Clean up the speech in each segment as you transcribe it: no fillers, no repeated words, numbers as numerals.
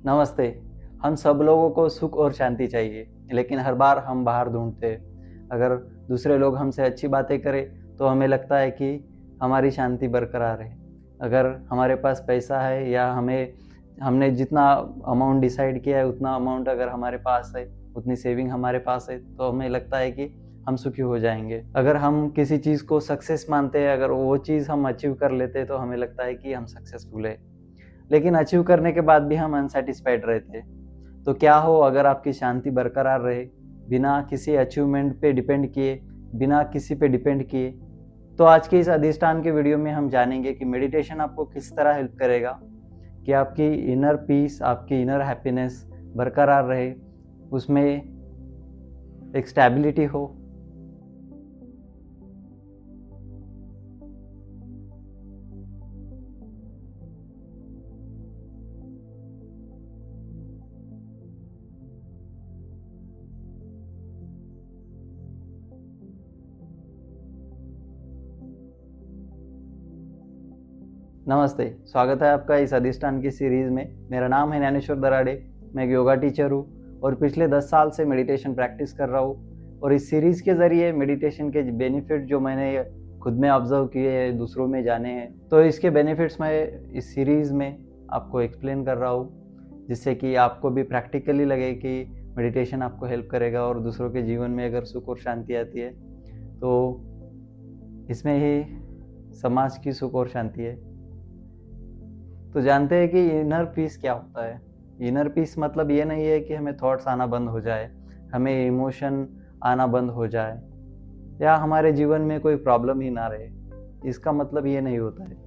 नमस्ते। हम सब लोगों को सुख और शांति चाहिए, लेकिन हर बार हम बाहर ढूँढते हैं। अगर दूसरे लोग हमसे अच्छी बातें करें, तो हमें लगता है कि हमारी शांति बरकरार है। अगर हमारे पास पैसा है या हमने जितना अमाउंट डिसाइड किया है, उतना अमाउंट अगर हमारे पास है, उतनी सेविंग हमारे पास है, तो हमें लगता है कि हम सुखी हो जाएँगे। अगर हम किसी चीज़ को सक्सेस मानते हैं, अगर वो चीज़ हम अचीव कर लेते हैं, तो हमें लगता है कि हम सक्सेसफुल हैं। लेकिन अचीव करने के बाद भी हम अनसैटिस्फाइड रहते हैं। तो क्या हो अगर आपकी शांति बरकरार रहे, बिना किसी अचीवमेंट पे डिपेंड किए, बिना किसी पे डिपेंड किए? तो आज के इस अधिष्ठान के वीडियो में हम जानेंगे कि मेडिटेशन आपको किस तरह हेल्प करेगा कि आपकी इनर पीस, आपकी इनर हैप्पीनेस बरकरार रहे, उसमें एक स्टेबिलिटी हो। नमस्ते, स्वागत है आपका इस अधिष्ठान की सीरीज़ में। मेरा नाम है ज्ञानेश्वर दराड़े, मैं एक योगा टीचर हूँ और पिछले 10 साल से मेडिटेशन प्रैक्टिस कर रहा हूँ और इस सीरीज़ के ज़रिए मेडिटेशन के बेनिफिट जो मैंने खुद में ऑब्ज़र्व किए हैं, दूसरों में जाने हैं, तो इसके बेनिफिट्स मैं इस सीरीज़ में आपको एक्सप्लेन कर रहा हूँ, जिससे कि आपको भी प्रैक्टिकली लगे कि मेडिटेशन आपको हेल्प करेगा और दूसरों के जीवन में अगर सुख और शांति आती है, तो इसमें ही समाज की सुख और शांति है। तो जानते हैं कि इनर पीस क्या होता है? इनर पीस मतलब ये नहीं है कि हमें थॉट्स आना बंद हो जाए, हमें इमोशन आना बंद हो जाए या हमारे जीवन में कोई प्रॉब्लम ही ना रहे। इसका मतलब ये नहीं होता है।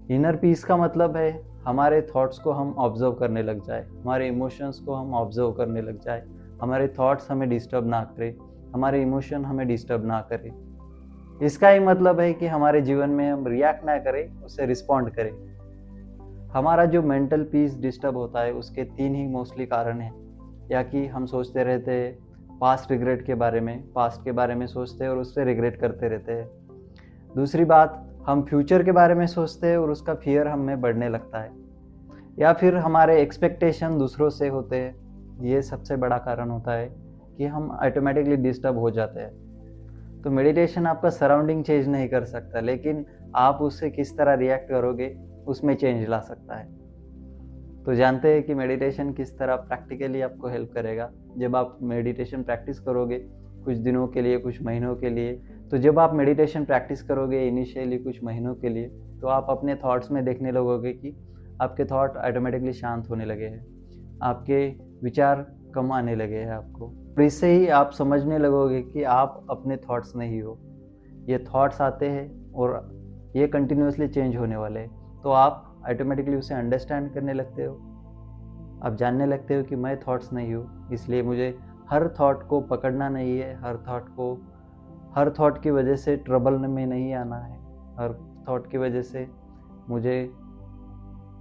इनर पीस का मतलब है हमारे थॉट्स को हम ऑब्जर्व करने लग जाए, हमारे इमोशंस को हम ऑब्जर्व करने लग जाए, हमारे थॉट्स हमें डिस्टर्ब ना करें, हमारे इमोशन हमें डिस्टर्ब ना करें। इसका ही मतलब है कि हमारे जीवन में हम रिएक्ट ना करें, उससे रिस्पॉन्ड करें। हमारा जो मेंटल पीस डिस्टर्ब होता है उसके 3 ही मोस्टली कारण हैं, या कि हम सोचते रहते हैं पास्ट के बारे में सोचते हैं और उससे रिग्रेट करते रहते हैं। दूसरी बात, हम फ्यूचर के बारे में सोचते हैं और उसका फ़ियर हम में बढ़ने लगता है, या फिर हमारे एक्सपेक्टेशन दूसरों से होते हैं। ये सबसे बड़ा कारण होता है कि हम ऑटोमेटिकली डिस्टर्ब हो जाते हैं। तो मेडिटेशन आपका सराउंडिंग चेंज नहीं कर सकता, लेकिन आप उससे किस तरह रिएक्ट करोगे, उसमें चेंज ला सकता है। तो जानते हैं कि मेडिटेशन किस तरह प्रैक्टिकली आपको हेल्प करेगा। जब आप मेडिटेशन प्रैक्टिस करोगे कुछ दिनों के लिए, कुछ महीनों के लिए, तो जब आप मेडिटेशन प्रैक्टिस करोगे इनिशियली कुछ महीनों के लिए, तो आप अपने थॉट्स में देखने लगोगे कि आपके थॉट ऑटोमेटिकली शांत होने लगे हैं, आपके विचार कम आने लगे हैं आपको। और इससे ही आप समझने लगोगे कि आप अपने थॉट्स नहीं हो, ये थॉट्स आते हैं और ये कंटिन्यूअसली चेंज होने वाले हैं। तो आप ऑटोमेटिकली उसे अंडरस्टैंड करने लगते हो। आप जानने लगते हो कि मैं थॉट्स नहीं हूँ, इसलिए मुझे हर थॉट को पकड़ना नहीं है, हर थॉट की वजह से ट्रबल में नहीं आना है, हर थॉट की वजह से मुझे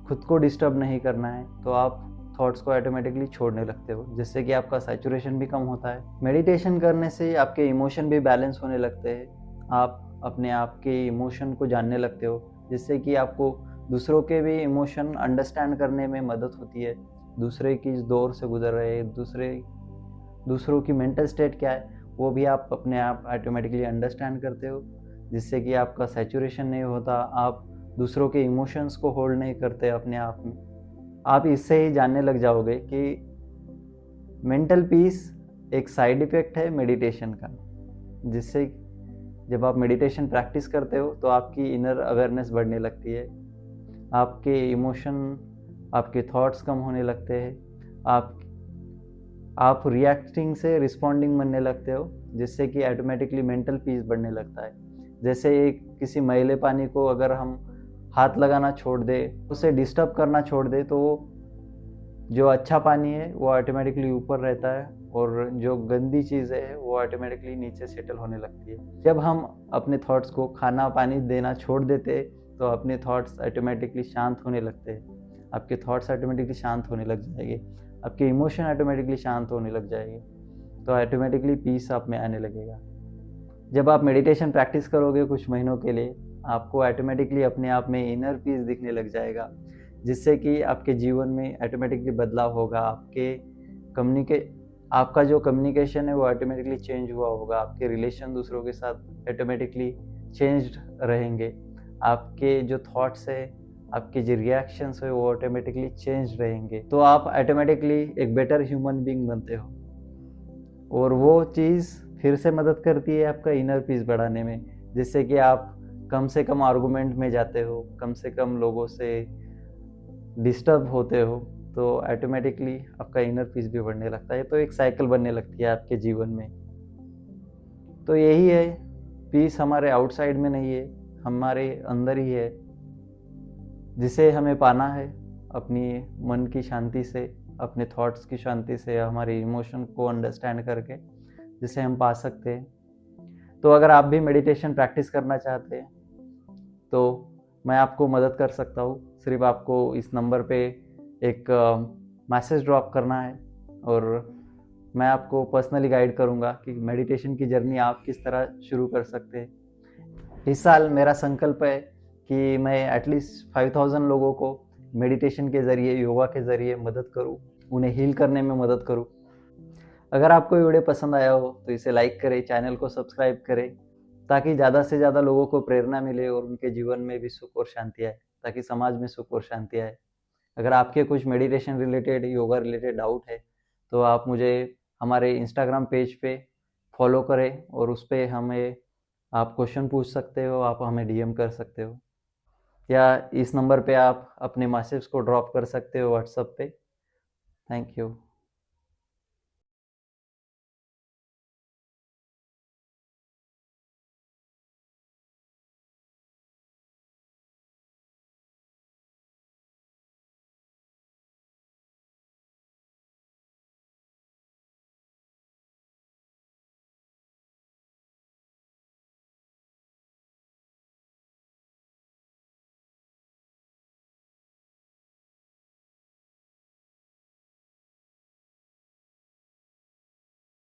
खुद को डिस्टर्ब नहीं करना है। तो आप थॉट्स को ऑटोमेटिकली छोड़ने लगते हो, जिससे कि आपका सैचुरेशन भी कम होता है। मेडिटेशन करने से आपके इमोशन भी बैलेंस होने लगते हैं। आप अपने आप के इमोशन को जानने लगते हो, जिससे कि आपको दूसरों के भी इमोशन अंडरस्टैंड करने में मदद होती है। दूसरे किस दौर से गुजर रहे हैं, दूसरों की मेंटल स्टेट क्या है, वो भी आप अपने आप ऑटोमेटिकली अंडरस्टैंड करते हो, जिससे कि आपका सैचुरेशन नहीं होता, आप दूसरों के इमोशंस को होल्ड नहीं करते अपने आप में। आप इससे ही जानने लग जाओगे कि मेंटल पीस एक साइड इफ़ेक्ट है मेडिटेशन का, जिससे जब आप मेडिटेशन प्रैक्टिस करते हो तो आपकी इनर अवेयरनेस बढ़ने लगती है, आपके इमोशन, आपके थॉट्स कम होने लगते हैं, आप रिएक्टिंग से रिस्पॉन्डिंग बनने लगते हो, जिससे कि ऑटोमेटिकली मेंटल पीस बढ़ने लगता है। जैसे एक किसी मैले पानी को अगर हम हाथ लगाना छोड़ दें, उसे डिस्टर्ब करना छोड़ दें, तो जो अच्छा पानी है वो ऑटोमेटिकली ऊपर रहता है और जो गंदी चीज़ें हैं वो ऑटोमेटिकली नीचे सेटल होने लगती है। जब हम अपने थॉट्स को खाना पानी देना छोड़ देते हैं, तो अपने थॉट्स ऑटोमेटिकली शांत होने लगते हैं। आपके थॉट्स ऑटोमेटिकली शांत होने लग जाएंगे, आपके इमोशन ऑटोमेटिकली शांत होने लग जाएंगे, तो ऑटोमेटिकली पीस आप में आने लगेगा। जब आप मेडिटेशन प्रैक्टिस करोगे कुछ महीनों के लिए, आपको ऑटोमेटिकली अपने आप में इनर पीस दिखने लग जाएगा, जिससे कि आपके जीवन में ऑटोमेटिकली बदलाव होगा। आपका जो कम्युनिकेशन है वो ऑटोमेटिकली चेंज हुआ होगा। आपके रिलेशन दूसरों के साथ ऑटोमेटिकली चेंज्ड रहेंगे। आपके जो थॉट्स है, आपके जो रिएक्शंस है वो ऑटोमेटिकली चेंज रहेंगे। तो आप ऑटोमेटिकली एक बेटर ह्यूमन बीइंग बनते हो, और वो चीज़ फिर से मदद करती है आपका इनर पीस बढ़ाने में, जिससे कि आप कम से कम आर्गुमेंट में जाते हो, कम से कम लोगों से डिस्टर्ब होते हो, तो ऑटोमेटिकली आपका इनर पीस भी बढ़ने लगता है। तो एक साइकिल बनने लगती है आपके जीवन में। तो यही है, पीस हमारे आउटसाइड में नहीं है, हमारे अंदर ही है, जिसे हमें पाना है अपनी मन की शांति से, अपने थॉट्स की शांति से, हमारे इमोशन को अंडरस्टैंड करके, जिसे हम पा सकते हैं। तो अगर आप भी मेडिटेशन प्रैक्टिस करना चाहते हैं तो मैं आपको मदद कर सकता हूँ। सिर्फ आपको इस नंबर पे एक मैसेज ड्रॉप करना है, और मैं आपको पर्सनली गाइड करूँगा कि मेडिटेशन की जर्नी आप किस तरह शुरू कर सकते हैं। इस साल मेरा संकल्प है कि मैं एटलीस्ट 5000 लोगों को मेडिटेशन के ज़रिए, योगा के ज़रिए मदद करूँ, उन्हें हील करने में मदद करूँ। अगर आपको ये वीडियो पसंद आया हो तो इसे लाइक करें, चैनल को सब्सक्राइब करें, ताकि ज़्यादा से ज़्यादा लोगों को प्रेरणा मिले और उनके जीवन में भी सुख और शांति आए, ताकि समाज में सुख और शांति आए। अगर आपके कुछ meditation related, yoga related doubt है तो आप मुझे हमारे इंस्टाग्राम पेज पे फॉलो करें, और उस पे हमें आप क्वेश्चन पूछ सकते हो, आप हमें डीएम कर सकते हो, या इस नंबर पे आप अपने मैसेज को ड्रॉप कर सकते हो व्हाट्सएप पे। Thank you.